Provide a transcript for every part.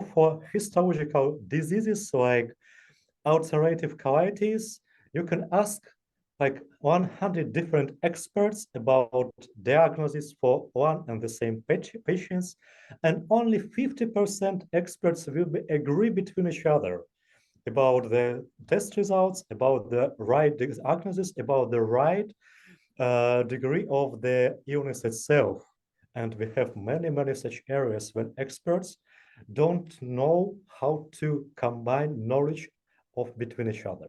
for histological diseases like ulcerative colitis, you can ask like 100 different experts about diagnosis for one and the same patients, and only 50% experts will agree between each other about the test results, about the right diagnosis, about the right degree of the illness itself. And we have many, many such areas when experts don't know how to combine knowledge of between each other.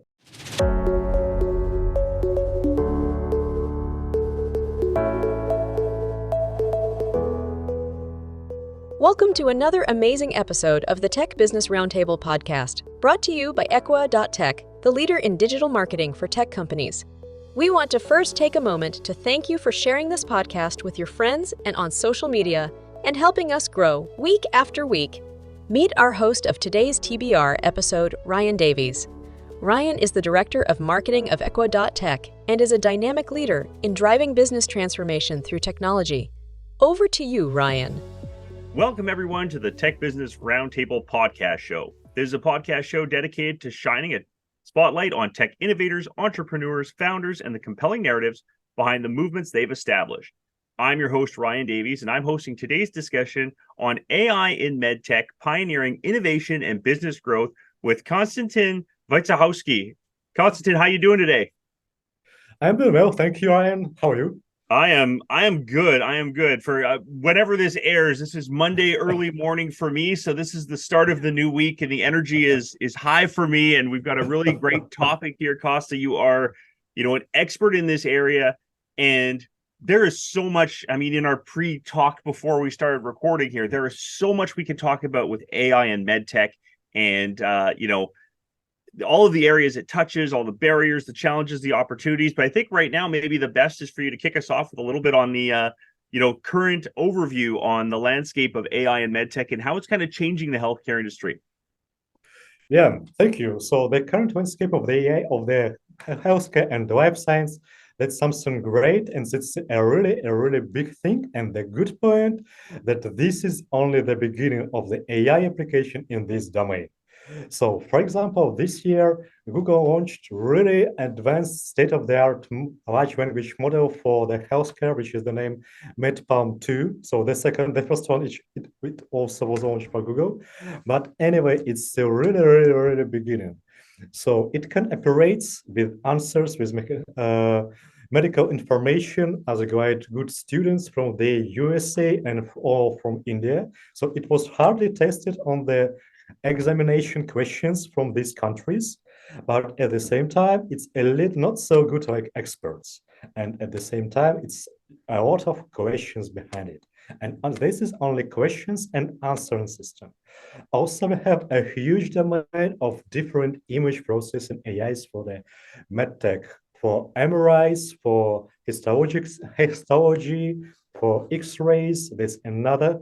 Welcome to another amazing episode of the Tech Business Roundtable podcast, brought to you by Equa.tech, the leader in digital marketing for tech companies. We want to first take a moment to thank you for sharing this podcast with your friends and on social media and helping us grow week after week. Meet our host of today's TBR episode, Ryan Davies. Ryan is the Director of Marketing of Equa.tech and is a dynamic leader in driving business transformation through technology. Over to you, Ryan. Welcome, everyone, to the Tech Business Roundtable podcast show. This is a podcast show dedicated to shining a spotlight on tech innovators, entrepreneurs, founders, and the compelling narratives behind the movements they've established. I'm your host, Ryan Davies, and I'm hosting today's discussion on AI in MedTech, pioneering innovation and business growth with Konstantin Wojciechowski. Konstantin, how you doing today? I'm doing well, thank you, Ryan. How are you? I am good. I am good. For whenever this airs, this is Monday early morning for me. So this is the start of the new week, and the energy is high for me. And we've got a really great topic here, Costa. You are, an expert in this area, and there is so much. I mean, in our pre-talk before we started recording here, there is so much we can talk about with AI and MedTech, and all of the areas it touches, all the barriers, the challenges, the opportunities. But I think right now, maybe the best is for you to kick us off with a little bit on the, current overview on the landscape of AI and MedTech and how it's kind of changing the healthcare industry. Yeah, thank you. So the current landscape of the AI, of the healthcare and the life science, that's something great. And it's a really big thing. And the good point that this is only the beginning of the AI application in this domain. So, for example, this year, Google launched really advanced state-of-the-art large language model for the healthcare, which is the name MedPalm 2. So the first one, it also was launched by Google. But anyway, it's still really beginning. So it can operate with answers, with medical information as a guide good students from the USA and all from India. So it was hardly tested on the examination questions from these countries, but at the same time, it's a little not so good like experts. And at the same time, it's a lot of questions behind it. And this is only questions and answering system. Also, we have a huge domain of different image processing AIs for the MedTech, for MRIs, for histology, for X-rays. There's another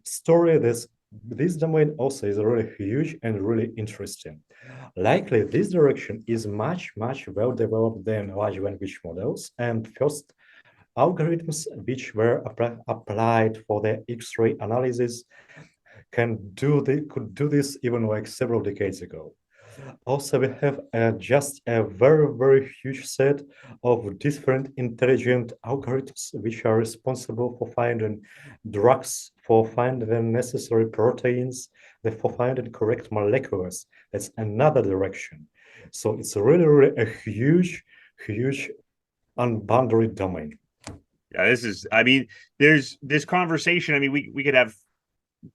story. This domain also is really huge and really interesting. Likely, this direction is much well developed than large language models, and first algorithms which were applied for the X-ray analysis could do this even like several decades ago. Also, we have just a very huge set of different intelligent algorithms which are responsible for finding drugs, for finding the necessary proteins, for finding correct molecules. That's another direction. So it's really a huge unbounded domain. Yeah, there's this conversation. I mean, we could have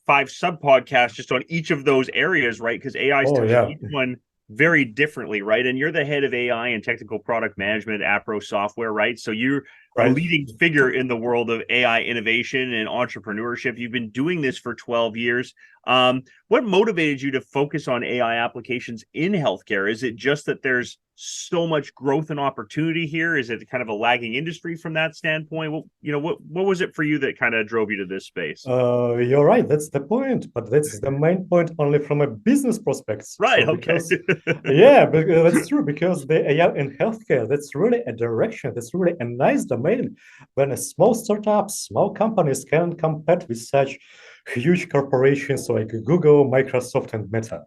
5 sub podcasts just on each of those areas, right? Because AI is each one very differently, right? And you're the head of AI and technical product management at Appro Software, right? So you're a leading figure in the world of AI innovation and entrepreneurship. You've been doing this for 12 years. What motivated you to focus on AI applications in healthcare? Is it just that there's so much growth and opportunity here? Is it kind of a lagging industry from that standpoint? What was it for you that kind of drove you to this space? You're right. That's the point, but that's the main point only from a business perspective. Right. So yeah, that's true, because the AI in healthcare, that's really a direction. That's really a nice domain. domain when a small startups, small companies can compete with such huge corporations like Google, Microsoft, and Meta.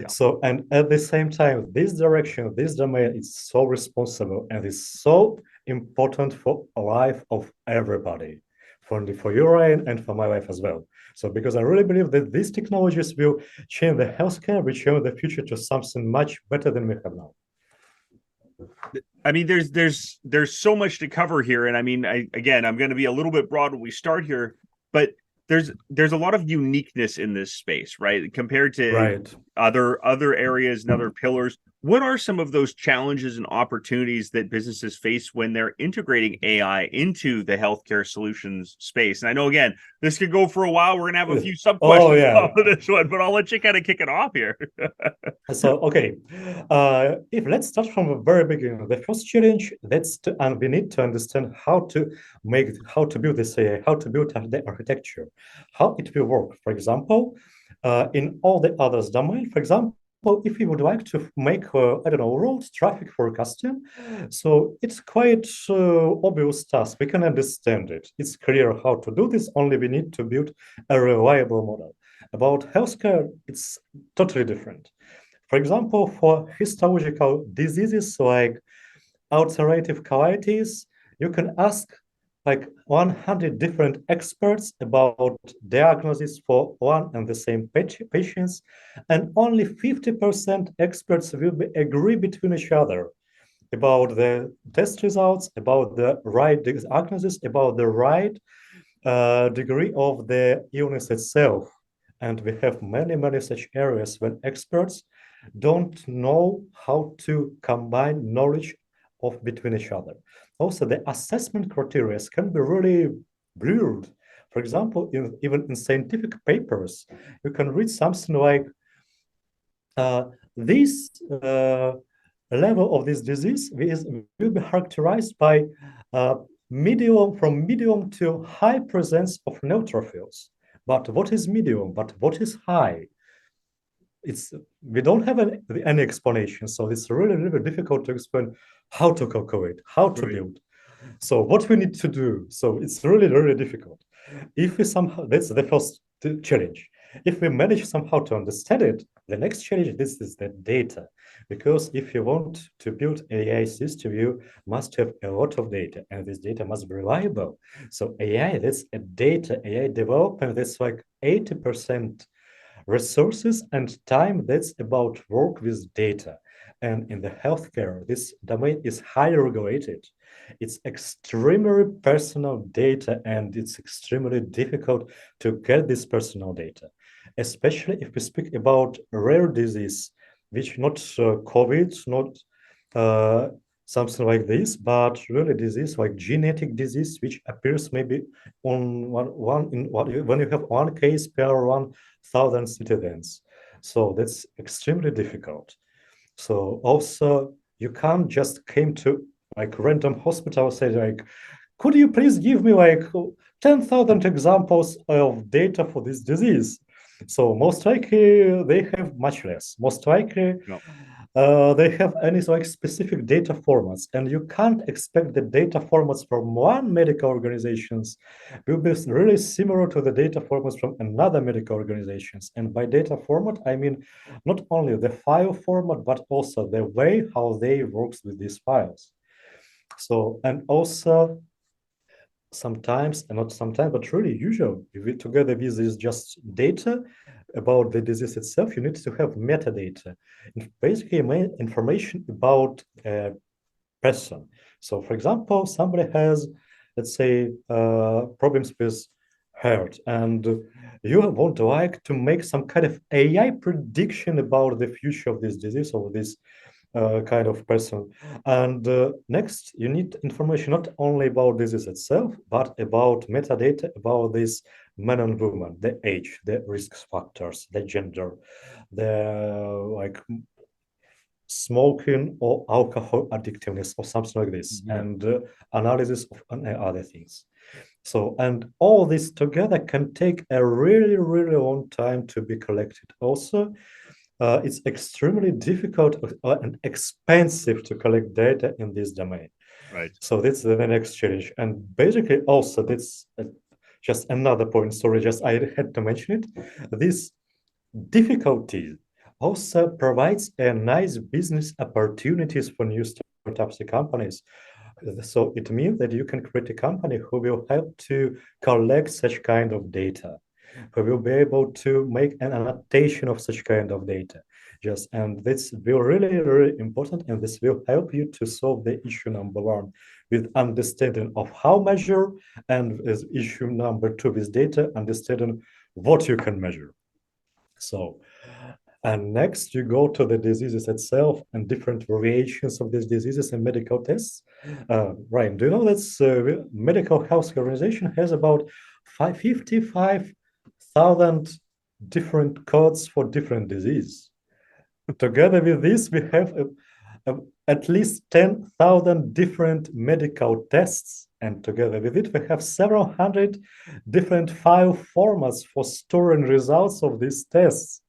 Yeah. So, and at the same time, this direction, this domain is so responsible and is so important for the life of everybody, for your and for my life as well. So, because I really believe that these technologies will change the healthcare, will change the future to something much better than we have now. I mean, there's so much to cover here, and I mean, I'm going to be a little bit broad when we start here, but there's a lot of uniqueness in this space, right? Compared to Right. other areas and other pillars. What are some of those challenges and opportunities that businesses face when they're integrating AI into the healthcare solutions space? And I know, again, this could go for a while. We're going to have a few sub Oh, questions yeah. off of this one, but I'll let you kind of kick it off here. So, okay, if let's start from the very beginning. The first challenge and we need to understand how to build this AI, how to build the architecture, how it will work. For example, in all the others domain, for example, if we would like to make, I don't know, road traffic forecasting, so it's quite obvious task. We can understand it. It's clear how to do this. Only we need to build a reliable model. About healthcare, it's totally different. For example, for histological diseases like ulcerative colitis, you can ask like 100 different experts about diagnosis for one and the same patients, and only 50% experts will agree between each other about the test results, about the right diagnosis, about the right degree of the illness itself. And we have many, many such areas when experts don't know how to combine knowledge of between each other. Also, the assessment criteria can be really blurred. For example, even in scientific papers, you can read something like this level of this disease will be characterized by medium to high presence of neutrophils. But what is medium? But what is high? We don't have any explanation, so it's really, really difficult to explain how to calculate, how to build. So what we need to do. So it's really, really difficult. If we somehow, that's the first challenge. If we manage somehow to understand it, the next challenge, this is the data. Because if you want to build AI system, you must have a lot of data, and this data must be reliable. So AI, that's a data, AI development, that's like 80% resources and time, that's about work with data. And in the healthcare, this domain is highly regulated. It's extremely personal data, and it's extremely difficult to get this personal data, especially if we speak about rare disease, which not COVID, not something like this, but really disease like genetic disease, which appears maybe on when you have one case per 1,000 citizens. So that's extremely difficult. So also you can't just came to like random hospital say like, could you please give me like 10,000 examples of data for this disease? So most likely they have much less. Most likely they have any like specific data formats, and you can't expect the data formats from one medical organizations will be really similar to the data formats from another medical organizations. And by data format, I mean not only the file format, but also the way how they works with these files. So, and also sometimes, and not sometimes, but really usual, if we together with this just data about the disease itself, you need to have metadata, basically information about a person. So for example, somebody has, let's say, problems with heart, and you would like to make some kind of AI prediction about the future of this disease or this kind of person. And next, you need information not only about disease itself, but about metadata about this man and woman, the age, the risk factors, the gender, the like smoking or alcohol addictiveness or something like this, and analysis of other things. So, and all this together can take a really, really long time to be collected. Also, it's extremely difficult and expensive to collect data in this domain. Right. So that's the next challenge. And basically also that's just another point. Sorry, just I had to mention it. This difficulty also provides a nice business opportunities for new startups and companies. So it means that you can create a company who will help to collect such kind of data, who will be able to make an annotation of such kind of data. Yes, and this will really, really important, and this will help you to solve the issue number one with understanding of how measure, and as issue number two with data, understanding what you can measure. So, and next you go to the diseases itself and different variations of these diseases and medical tests. Ryan, do you know that medical health organization has about 55,000 different codes for different disease. Together with this, we have at least 10,000 different medical tests. And together with it, we have several hundred different file formats for storing results of these tests.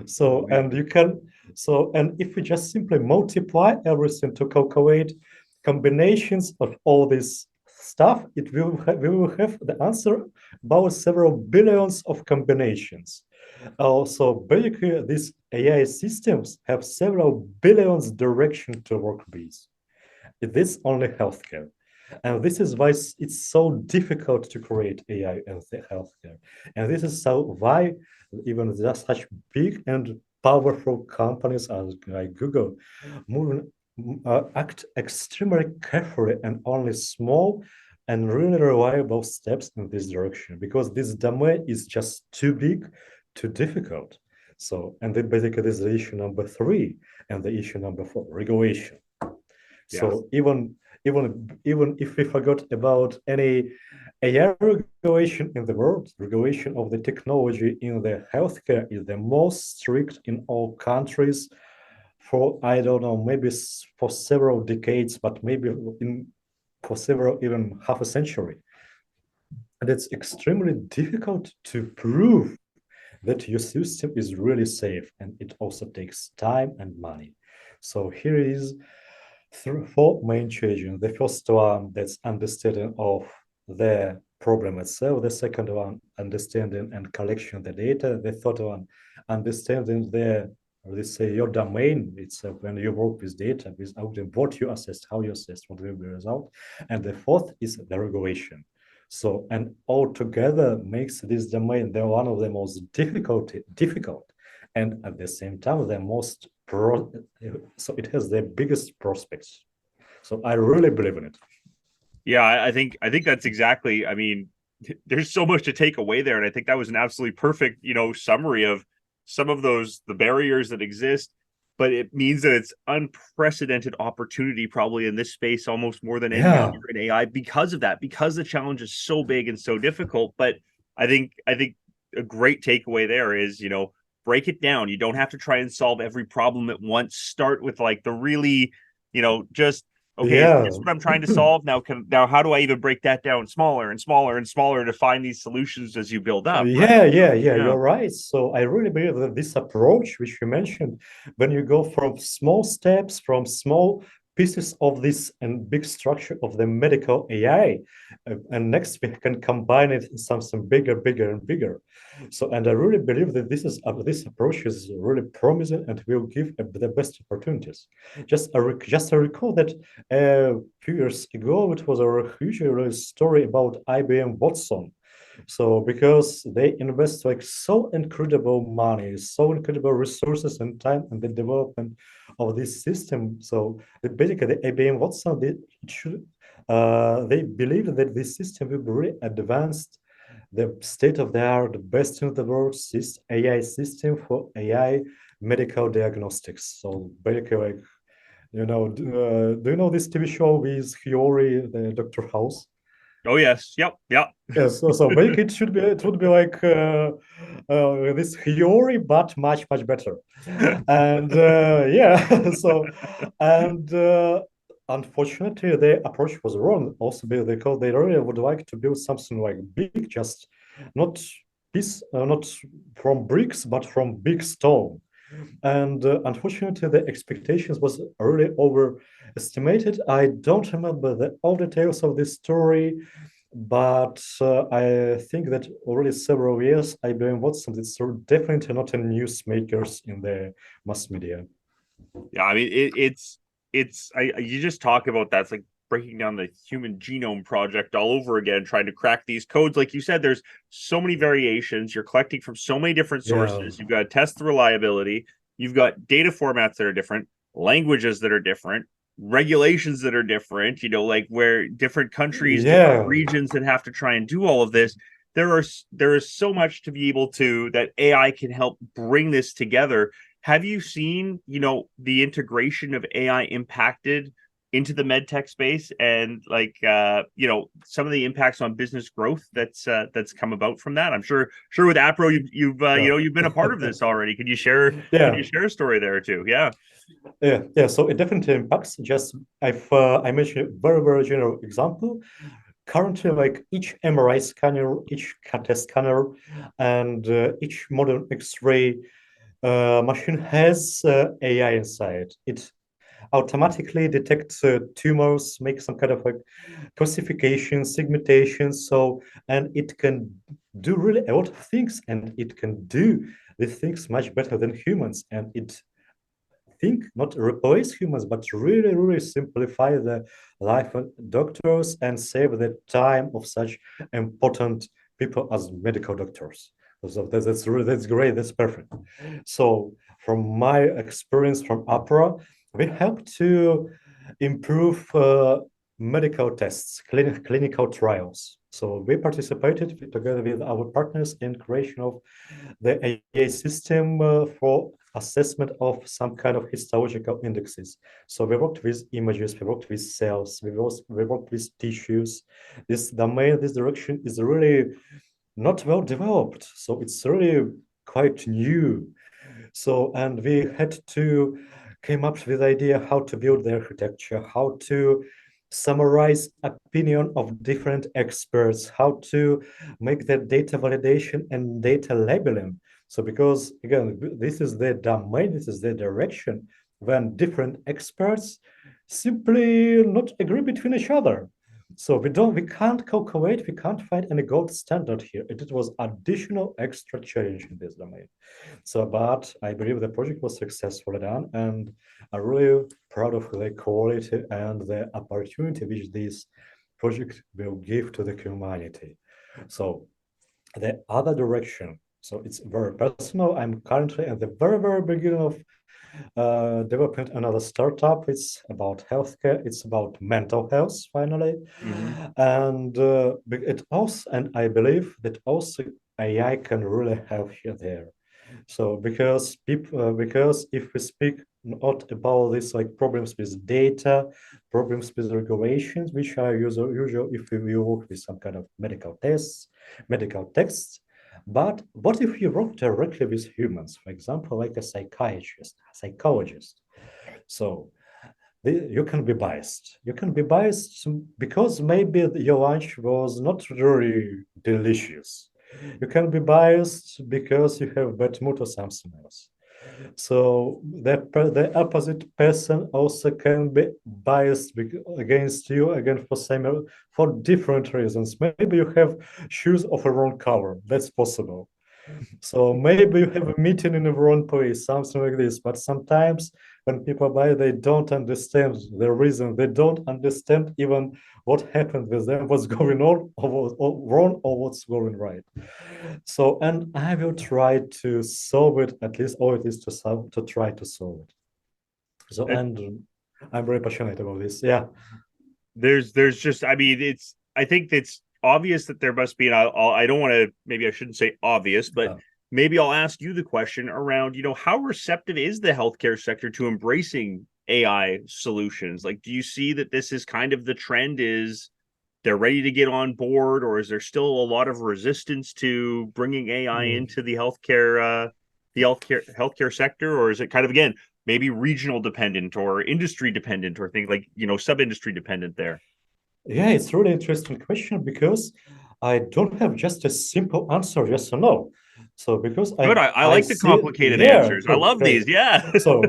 So, and you can, so, and if we just simply multiply everything to calculate combinations of all this stuff, we will have the answer about several billions of combinations. Also, basically, these AI systems have several billions direction to work with. It is only healthcare. And this is why it's so difficult to create AI in the healthcare. And this is so why even just such big and powerful companies as like Google act extremely carefully and only small and really reliable steps in this direction, because this domain is just too big, too difficult. So, and then basically this is the issue number three, and the issue number four, regulation. So even if we forgot about any AI regulation in the world, regulation of the technology in the healthcare is the most strict in all countries for, I don't know, maybe for several decades, but maybe for several, even half a century. And it's extremely difficult to prove that your system is really safe, and it also takes time and money. So here is four main changes. The first one, that's understanding of the problem itself. The second one, understanding and collection of the data. The third one, understanding let's say your domain itself when you work with data, with what you assess, how you assess, what will be the result. And the fourth is the regulation. So, and all together makes this domain the one of the most difficult, and at the same time the most so it has the biggest prospects. So I really believe in it. Yeah, I think that's exactly. I mean, there's so much to take away there, and I think that was an absolutely perfect, summary of some of the barriers that exist. But it means that it's unprecedented opportunity, probably in this space, almost more than any other in AI, because of that, because the challenge is so big and so difficult. But I think a great takeaway there is, break it down. You don't have to try and solve every problem at once. Start with like the really, just okay, it's what I'm trying to solve. Now how do I even break that down smaller and smaller and smaller to find these solutions as you build up? Yeah, right? Yeah, you're right. So I really believe that this approach, which you mentioned, when you go from small steps, from small pieces of this and big structure of the medical AI, and next we can combine it in something bigger, bigger, and bigger. So, and I really believe that this approach is really promising and will give the best opportunities. Just I recall that a few years ago it was a huge story about IBM Watson. So because they invest like so incredible money, so incredible resources and time in the development of this system. So basically the IBM Watson, they believe that this system will be really advanced, the state of the art, the best in the world AI system for AI medical diagnostics. So basically, like, do you know this TV show with Hiyori, the Dr. House? Oh yes, yep. Yes, so basically it would be like this Hiyori, but much better. And yeah, so and unfortunately the approach was wrong also because they really would like to build something like big, just not not from bricks but from big stone. And unfortunately, the expectations was really overestimated. I don't remember all details of this story, but I think that already several years IBM Watson is definitely not a newsmakers in the mass media. Yeah, I mean you just talk about that. It's like breaking down the Human Genome Project all over again, trying to crack these codes. Like you said, there's so many variations. You're collecting from so many different Yeah, sources. You've got to test the reliability. You've got data formats that are different, languages that are different, regulations that are different. Like where different countries, different yeah, regions that have to try and do all of this. There is so much to be able to that AI can help bring this together. Have you seen, the integration of AI impacted into the medtech space and some of the impacts on business growth that's come about from that? I'm sure with Apro yeah. you've been a part of this already. Could Yeah, you share a story there or two? Yeah. yeah. So it definitely impacts. Just if I mention a very general example, currently, like each MRI scanner, each CAT scanner, and each modern X-ray machine has AI inside. It automatically detects tumors, makes some kind of like classification, segmentation. So, and it can do really a lot of things, and it can do these things much better than humans. And it think not replace humans, but really simplify the life of doctors and save the time of such important people as medical doctors. So that's great. That's perfect. So from my experience from Opera, we help to improve medical tests, clinical trials. So we participated together with our partners in creation of the AI system for assessment of some kind of histological indexes. So we worked with images, we worked with cells, we worked with tissues. This domain, this direction is really not well developed. So it's really quite new. So, and we had to came up with the idea how to build the architecture, how to summarize opinion of different experts, how to make the data validation and data labeling. So, because again, this is the domain, this is the direction when different experts simply not agree between each other. So we can't calculate, we can't find any gold standard here. It was additional extra challenge in this domain. So, but I believe the project was successfully done, and I'm really proud of the quality and the opportunity which this project will give to the humanity. So, the other direction. So it's very personal. I'm currently at the very beginning of developing another startup. It's about healthcare. It's about mental health, finally, Mm-hmm. and it also. And I believe that also AI can really help here there. So because if we speak not about this like problems with data, problems with regulations, which are usual if we work with some kind of medical tests, medical texts. But what if you work directly with humans, for example, like a psychiatrist, a psychologist? So you can be biased. You can be biased because maybe your lunch was not very delicious. You can be biased because you have bad mood or something else. So the opposite person also can be biased against you again for different reasons. Maybe you have shoes of a wrong color. That's possible. So maybe you have a meeting in the wrong place, something like this. But sometimes when people buy, they don't understand the reason. They don't understand even what happened with them, what's going on, or wrong, or what's going right. So, and I will try to solve it at least, or at least to try to solve it. So, and I'm very passionate about this. Yeah. There's just, I mean, I think it's obvious that there must be, and I don't want to, maybe I shouldn't say obvious, but maybe I'll ask you the question around, how receptive is the healthcare sector to embracing AI solutions? Like, do you see that this is kind of the trend, is they're ready to get on board, or is there still a lot of resistance to bringing AI into the healthcare sector, or is it kind of, again, maybe regional dependent or industry dependent, or things like, sub industry dependent there? Yeah, it's really interesting question because I don't have just a simple answer, yes or no. So because Good. I I like the see, complicated yeah, answers. I good, love great. these. Yeah. So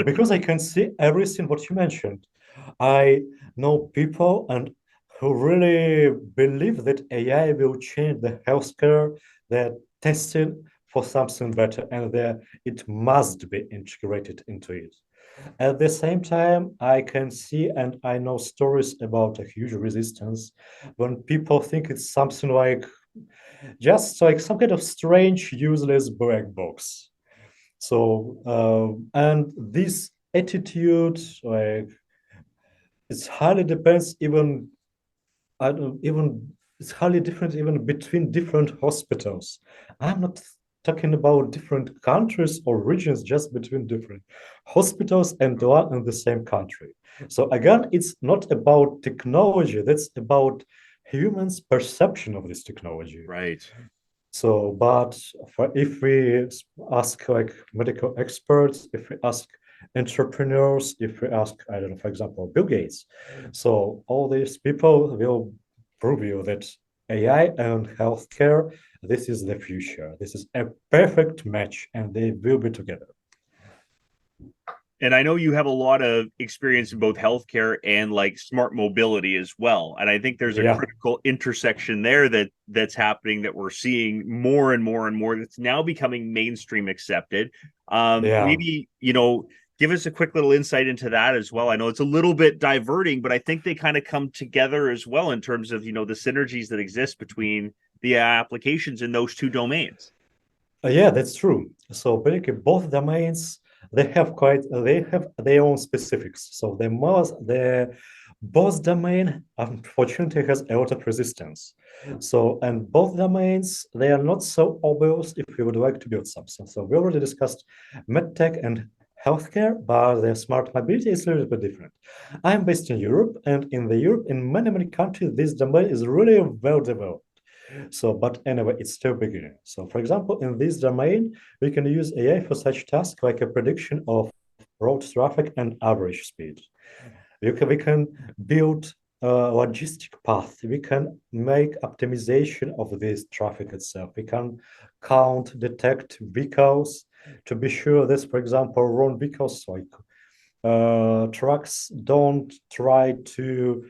because I can see everything what you mentioned, I know people and who really believe that AI will change the healthcare. They're testing for something better, and it must be integrated into it. At the same time, I can see and I know stories about a huge resistance when people think it's something like just like some kind of strange, useless black box. So, and this attitude, like, it's highly depends even, I don't even, it's highly different even between different hospitals. I'm not talking about different countries or regions, just between different hospitals and one in the same country. So again, it's not about technology, that's about humans' perception of this technology. Right. So, but if we ask like medical experts, if we ask entrepreneurs, if we ask, I don't know, for example, Bill Gates, so all these people will prove you that AI and healthcare, this is the future. This is a perfect match, and they will be together. And I know you have a lot of experience in both healthcare and like smart mobility as well. And I think there's a Yeah, critical intersection there that's happening that we're seeing more and more and more that's now becoming mainstream accepted. yeah. Maybe, give us a quick little insight into that as well. I know it's a little bit diverting, but I think they kind of come together as well in terms of, the synergies that exist between the applications in those two domains. Yeah, that's true. So basically, both domains they have their own specifics. So the both domain unfortunately has a lot of resistance. So and both domains they are not so obvious if we would like to build something. So we already discussed medtech and healthcare, but the smart mobility is a little bit different. I'm based in Europe, and in the Europe, in many countries, this domain is really well developed. So, but anyway, it's still beginning. So, for example, in this domain, we can use AI for such tasks like a prediction of road traffic and average speed. We can build a logistic path. We can make optimization of this traffic itself. We can count, detect vehicles to be sure that, for example, wrong vehicles like trucks don't try to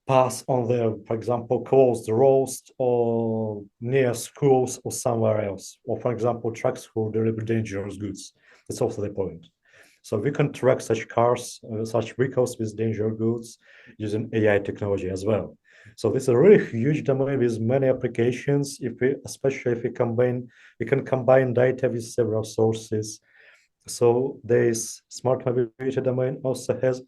pass on the, for example, closed roads or near schools or somewhere else. Or, for example, trucks who deliver dangerous goods. That's also the point. So we can track such cars, such vehicles with dangerous goods using AI technology as well. So this is a really huge domain with many applications. Especially if we can combine data with several sources. So this smart mobility domain also has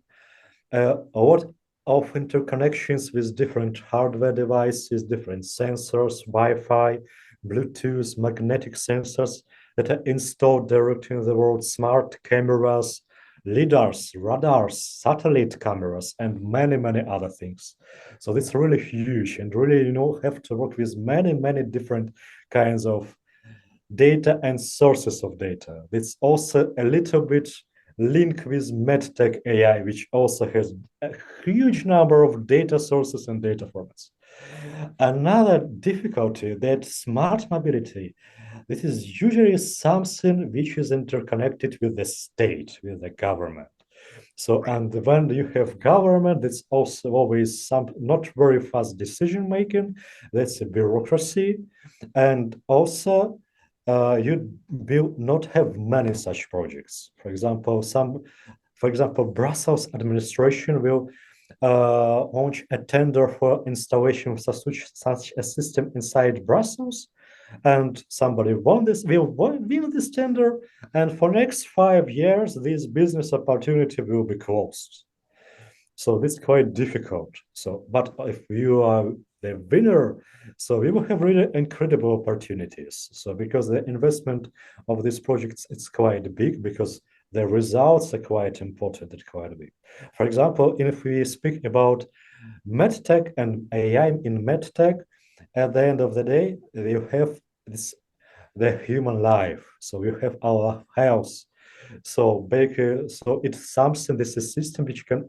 a lot of interconnections with different hardware devices, different sensors, Wi-Fi, Bluetooth, magnetic sensors that are installed directly in the world, smart cameras, lidars, radars, satellite cameras, and many other things. So it's really huge and really, have to work with many different kinds of data and sources of data. It's also a little bit linked with MedTech AI, which also has a huge number of data sources and data formats. Another difficulty that smart mobility, this is usually something which is interconnected with the state, with the government. So, and when you have government, that's also always some not very fast decision making. That's a bureaucracy, and also you will not have many such projects. For example, Brussels administration will launch a tender for installation of such a system inside Brussels, and somebody win this tender, and for next 5 years, this business opportunity will be closed. So this is quite difficult. So, but if you are the winner, so we will have really incredible opportunities. So because the investment of these projects it's quite big because the results are quite important and quite big. For example, if we speak about MedTech and AI in MedTech, at the end of the day, you have this the human life. So you have our health. So it's something. This is a system which can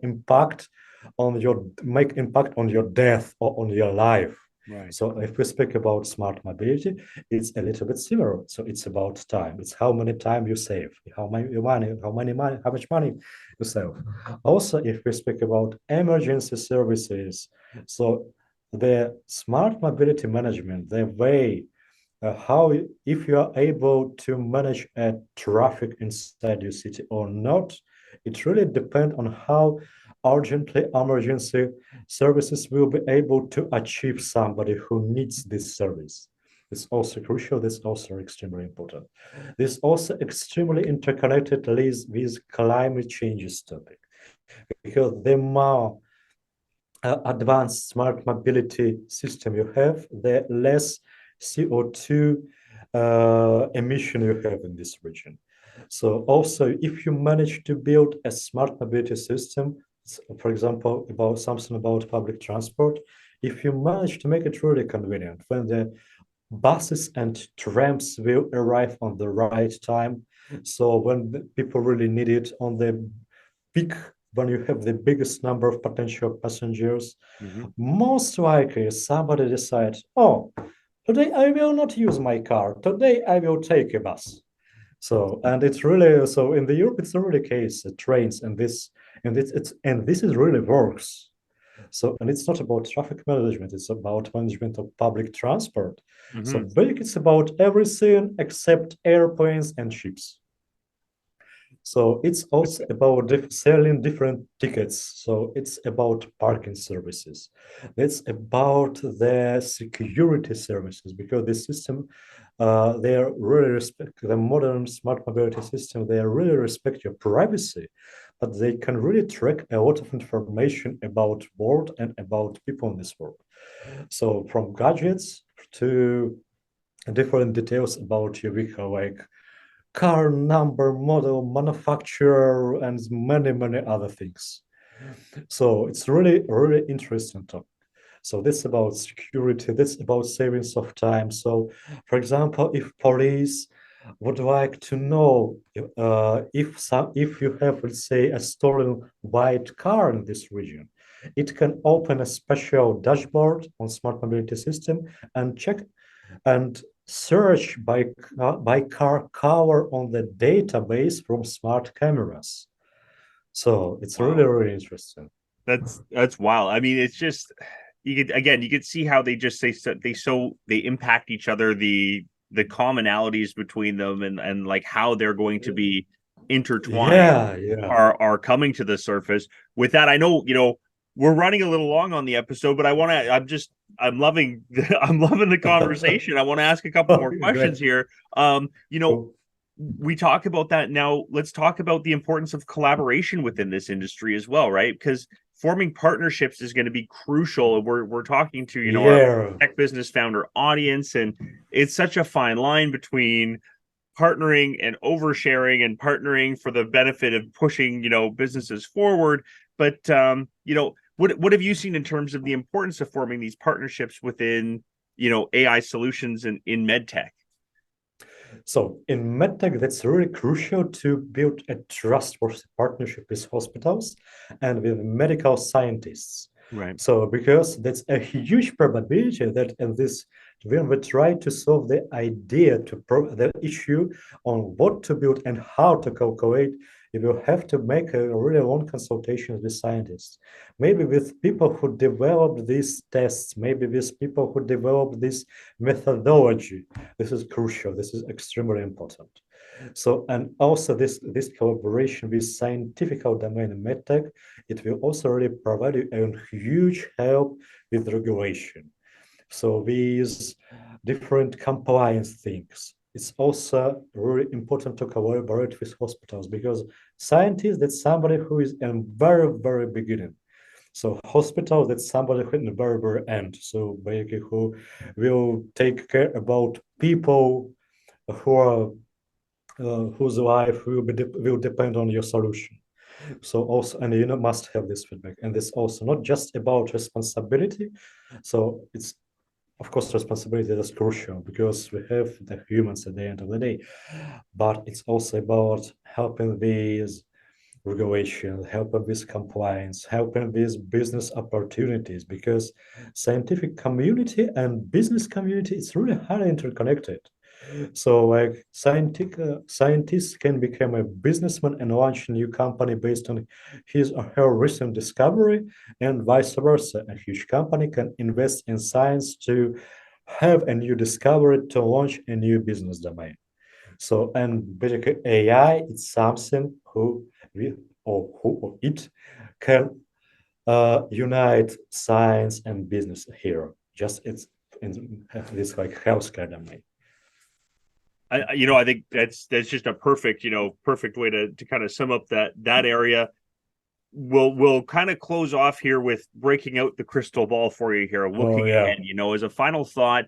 make impact on your death or on your life. Right. So if we speak about smart mobility, it's a little bit similar. So it's about time. It's how many time you save, how much money you save. Also, if we speak about emergency services, so the smart mobility management, the way how if you are able to manage a traffic inside your city or not, it really depends on how urgently emergency services will be able to achieve somebody who needs this service. It's also crucial. This also extremely important. This also extremely interconnected with climate changes topic, because the more advanced smart mobility system you have, the less CO2 emission you have in this region. So also, if you manage to build a smart mobility system, for example, about something about public transport, if you manage to make it really convenient, when the buses and trams will arrive on the right time, so when the people really need it on the peak, when you have the biggest number of potential passengers, Hmm. most likely somebody decides, oh, today I will not use my car. Today I will take a bus. So, and it's really so in the Europe, it's really the case. Trains and this is really works. So, and it's not about traffic management; it's about management of public transport. So, Hmm. basically, it's about everything except airplanes and ships. So it's also about selling different tickets. So it's about parking services. It's about the security services, because the system, they are really respect the modern smart mobility system. They really respect your privacy, but they can really track a lot of information about world and about people in this world. So from gadgets to different details about your vehicle, like car number, model, manufacturer, and many, many other things. So it's really, really interesting topic. So this about security, this about savings of time. So, for example, if police would like to know if you have, let's say, a stolen white car in this region, it can open a special dashboard on smart mobility system and check and search by car color on the database from smart cameras. So it's really, Wow. really interesting. That's wild. I mean, it's just you could see how they just they impact each other, the commonalities between them, and like how they're going to be intertwined Yeah, yeah. are coming to the surface. With that, I know, we're running a little long on the episode, but I'm loving I'm loving the conversation. I want to ask a couple more Okay, questions great. here. Cool. We talk about that now. Let's talk about the importance of collaboration within this industry as well, right? Because forming partnerships is going to be crucial. We're talking to, our Yeah, tech business founder audience, and it's such a fine line between partnering and oversharing, and partnering for the benefit of pushing, businesses forward. But what have you seen in terms of the importance of forming these partnerships within, AI solutions in MedTech? so in MedTech, that's really crucial to build a trustworthy partnership with hospitals and with medical scientists. Right. So because that's a huge probability that in this, when we try to solve the idea the issue on what to build and how to calculate, you will have to make a really long consultation with scientists, maybe with people who developed these tests, maybe with people who developed this methodology. This is crucial. This is extremely important. So, and also this collaboration with scientific domain in medtech, it will also really provide you a huge help with regulation. So these different compliance things. It's also really important to collaborate with hospitals, because scientists, that's somebody who is in very, very beginning. So hospital, that's somebody who in the very, very end. So basically who will take care about people who are whose life will depend on your solution. So also, and you know, must have this feedback, and this also not just about responsibility. So it's of course responsibility is crucial because we have the humans at the end of the day, but it's also about helping these regulation, helping with compliance, helping with business opportunities, because scientific community and business community is really highly interconnected. So, like scientists can become a businessman and launch a new company based on his or her recent discovery, and vice versa. A huge company can invest in science to have a new discovery to launch a new business domain. So, and basically, AI is something who we who or it can unite science and business here. Just it's in this like healthcare domain. I think that's just a perfect, perfect way to kind of sum up that area. We'll kind of close off here with breaking out the crystal ball for you here, Oh looking yeah. ahead, as a final thought,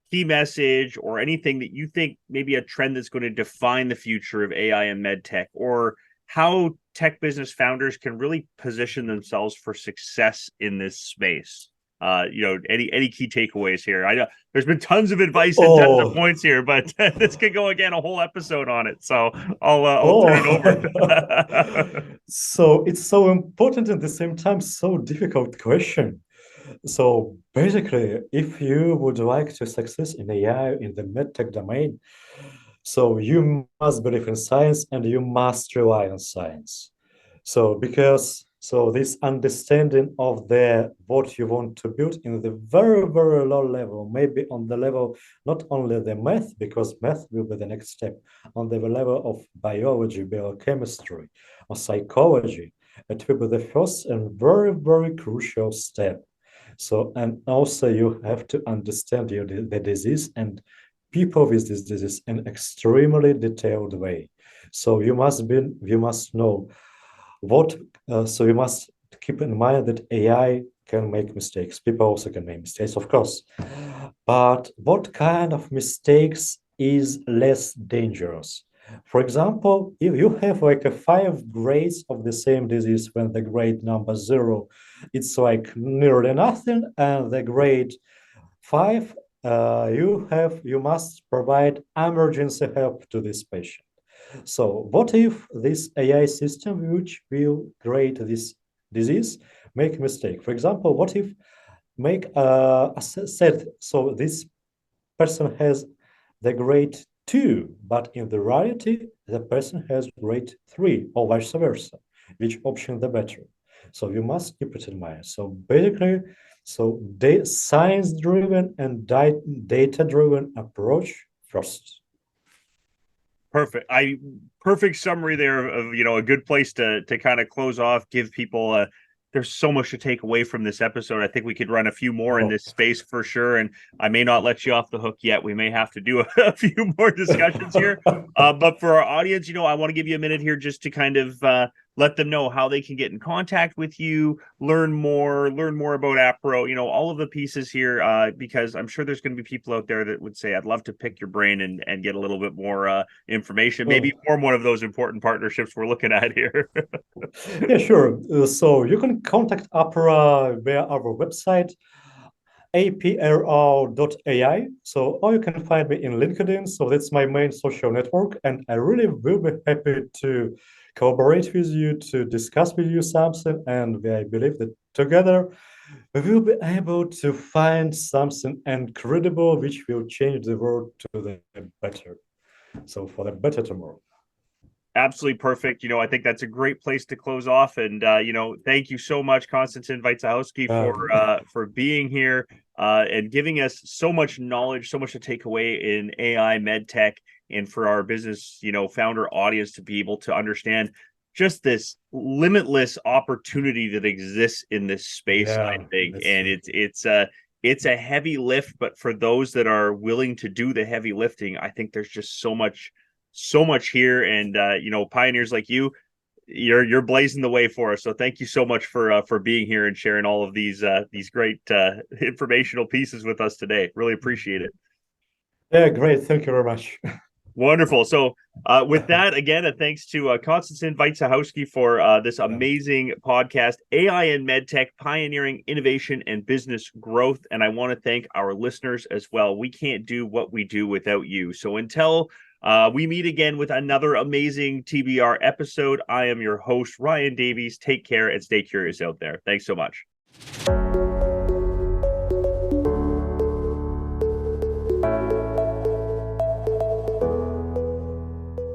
key message, or anything that you think maybe a trend that's going to define the future of AI and MedTech, or how tech business founders can really position themselves for success in this space. Any key takeaways here? I know there's been tons of advice and tons of Oh, points here, but this could go again a whole episode on it. So I'll turn it oh. over. So it's so important at the same time, so difficult question. So basically, if you would like to success in AI in the medtech domain, so you must believe in science and you must rely on science. So because this understanding of the what you want to build in the very, very low level, maybe on the level not only the math, because math will be the next step, on the level of biology, biochemistry, or psychology, it will be the first and very, very crucial step. So, and also you have to understand the disease and people with this disease in extremely detailed way. So you must know what. So you must keep in mind that AI can make mistakes. People also can make mistakes, of course. But what kind of mistakes is less dangerous? For example, if you have like a five grades of the same disease, when the grade number zero, it's like nearly nothing, and the grade five, you must provide emergency help to this patient. So what if this AI system, which will create this disease, make a mistake? For example, what if make a set so this person has the grade two, but in the reality, the person has grade three, or vice versa. Which option the better? So you must keep it in mind. So basically, science-driven and data-driven approach first. Perfect summary there of a good place to kind of close off, give people there's so much to take away from this episode. I think we could run a few more in Oh. this space for sure, and I may not let you off the hook yet. We may have to do a few more discussions here. But for our audience, I want to give you a minute here just to kind of let them know how they can get in contact with you, learn more about Appro, all of the pieces here, because I'm sure there's going to be people out there that would say, I'd love to pick your brain and get a little bit more information, maybe Oh. form one of those important partnerships we're looking at here. Yeah, sure. So you can contact Opera via our website, apro.ai. So, or you can find me in LinkedIn. So that's my main social network. And I really will be happy to collaborate with you, to discuss with you something. And I believe that together we will be able to find something incredible which will change the world to the better. So for the better tomorrow. Absolutely perfect. I think that's a great place to close off. And thank you so much, Konstantin Wojciechowski, for being here and giving us so much knowledge, so much to take away in AI, MedTech, and for our business, founder audience to be able to understand just this limitless opportunity that exists in this space, I Yeah, think. that's And true. it's a heavy lift, but for those that are willing to do the heavy lifting, I think there's just so much here, and pioneers like you're blazing the way for us. So thank you so much for being here and sharing all of these great informational pieces with us today. Really appreciate it. Yeah, great. Thank you very much. Wonderful. So with that, again, a thanks to Konstantin Wojciechowski for this Yeah. amazing podcast, AI and MedTech, pioneering innovation and business growth. And I want to thank our listeners as well. We can't do what we do without you. So until We meet again with another amazing TBR episode. I am your host, Ryan Davies. Take care and stay curious out there. Thanks so much.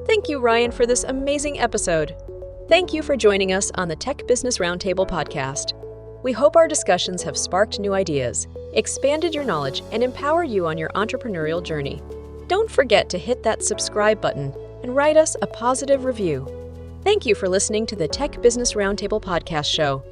Thank you, Ryan, for this amazing episode. Thank you for joining us on the Tech Business Roundtable podcast. We hope our discussions have sparked new ideas, expanded your knowledge, and empowered you on your entrepreneurial journey. Don't forget to hit that subscribe button and write us a positive review. Thank you for listening to the Tech Business Roundtable podcast show.